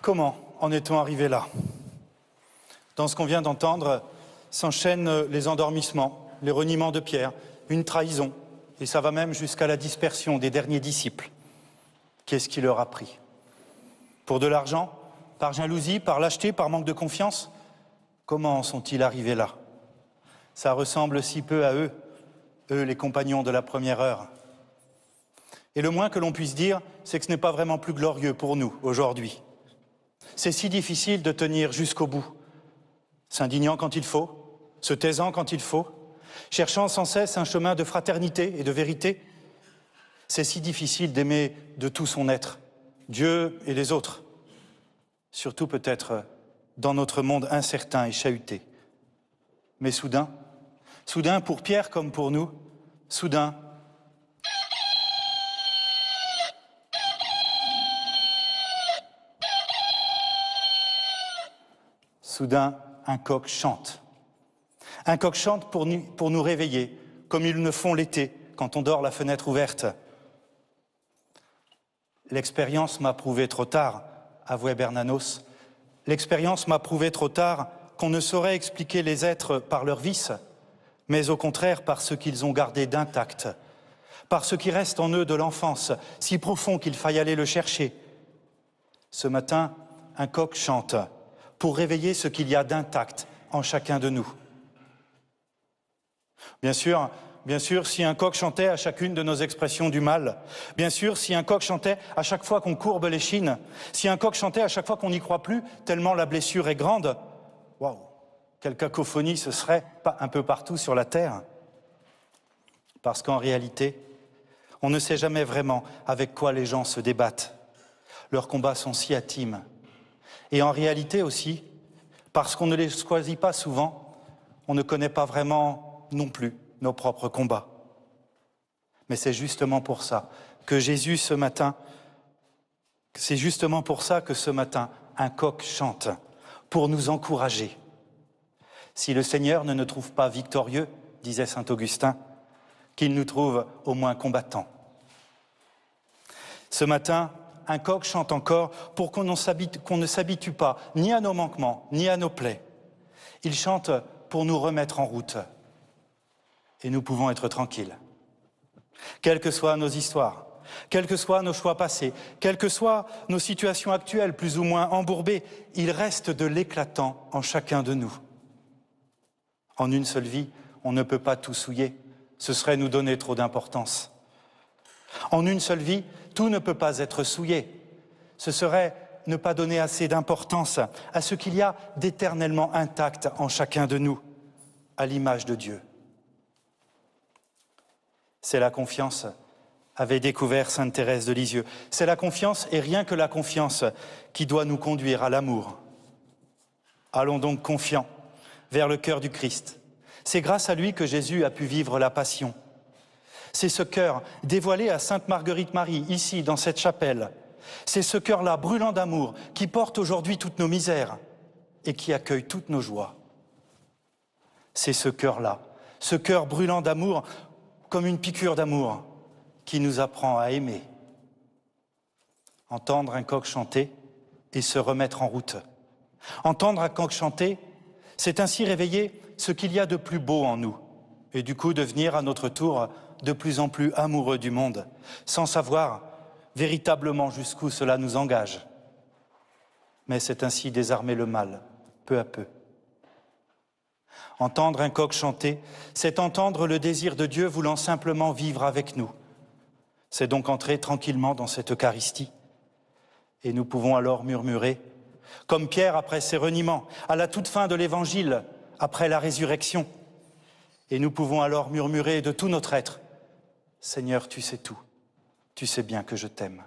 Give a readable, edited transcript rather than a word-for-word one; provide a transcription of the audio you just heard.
Comment en est-on arrivé là? Dans ce qu'on vient d'entendre, s'enchaînent les endormissements, les reniements de Pierre, une trahison, et ça va même jusqu'à la dispersion des derniers disciples. Qu'est-ce qui leur a pris? Pour de l'argent? Par jalousie? Par lâcheté? Par manque de confiance? Comment en sont-ils arrivés là? Ça ressemble si peu à eux, les compagnons de la première heure. Et le moins que l'on puisse dire, c'est que ce n'est pas vraiment plus glorieux pour nous aujourd'hui. C'est si difficile de tenir jusqu'au bout, s'indignant quand il faut, se taisant quand il faut, cherchant sans cesse un chemin de fraternité et de vérité. C'est si difficile d'aimer de tout son être, Dieu et les autres, surtout peut-être dans notre monde incertain et chahuté. Mais soudain pour Pierre comme pour nous, soudain, un coq chante. Un coq chante pour nous réveiller, comme ils le font l'été, quand on dort la fenêtre ouverte. L'expérience m'a prouvé trop tard, avouait Bernanos, l'expérience m'a prouvé trop tard qu'on ne saurait expliquer les êtres par leurs vices, mais au contraire par ce qu'ils ont gardé d'intact, par ce qui reste en eux de l'enfance, si profond qu'il faille aller le chercher. Ce matin, un coq chante pour réveiller ce qu'il y a d'intact en chacun de nous. Bien sûr, si un coq chantait à chacune de nos expressions du mal, bien sûr, si un coq chantait à chaque fois qu'on courbe l'échine, si un coq chantait à chaque fois qu'on n'y croit plus, tellement la blessure est grande, waouh, quelle cacophonie ce serait pas un peu partout sur la terre. Parce qu'en réalité, on ne sait jamais vraiment avec quoi les gens se débattent. Leurs combats sont si intimes. Et en réalité aussi, parce qu'on ne les choisit pas souvent, on ne connaît pas vraiment non plus nos propres combats. Mais c'est justement pour ça que ce matin, un coq chante, pour nous encourager. Si le Seigneur ne nous trouve pas victorieux, disait saint Augustin, qu'il nous trouve au moins combattants. Ce matin, un coq chante encore pour qu'on ne s'habitue pas ni à nos manquements, ni à nos plaies. Il chante pour nous remettre en route. Et nous pouvons être tranquilles. Quelles que soient nos histoires, quels que soient nos choix passés, quelles que soient nos situations actuelles plus ou moins embourbées, il reste de l'éclatant en chacun de nous. En une seule vie, on ne peut pas tout souiller. Ce serait nous donner trop d'importance. En une seule vie, tout ne peut pas être souillé. Ce serait ne pas donner assez d'importance à ce qu'il y a d'éternellement intact en chacun de nous, à l'image de Dieu. C'est la confiance, avait découvert sainte Thérèse de Lisieux. C'est la confiance et rien que la confiance qui doit nous conduire à l'amour. Allons donc confiants vers le cœur du Christ. C'est grâce à lui que Jésus a pu vivre la passion. C'est ce cœur dévoilé à sainte Marguerite Marie, ici, dans cette chapelle. C'est ce cœur-là, brûlant d'amour, qui porte aujourd'hui toutes nos misères et qui accueille toutes nos joies. C'est ce cœur-là, ce cœur brûlant d'amour, comme une piqûre d'amour, qui nous apprend à aimer. Entendre un coq chanter et se remettre en route. Entendre un coq chanter, c'est ainsi réveiller ce qu'il y a de plus beau en nous, et du coup devenir à notre tour de plus en plus amoureux du monde, sans savoir véritablement jusqu'où cela nous engage. Mais c'est ainsi désarmer le mal, peu à peu. Entendre un coq chanter, c'est entendre le désir de Dieu voulant simplement vivre avec nous. C'est donc entrer tranquillement dans cette Eucharistie. Et nous pouvons alors murmurer, comme Pierre après ses reniements, à la toute fin de l'Évangile, après la résurrection. Et nous pouvons alors murmurer de tout notre être, « Seigneur, tu sais tout, tu sais bien que je t'aime. »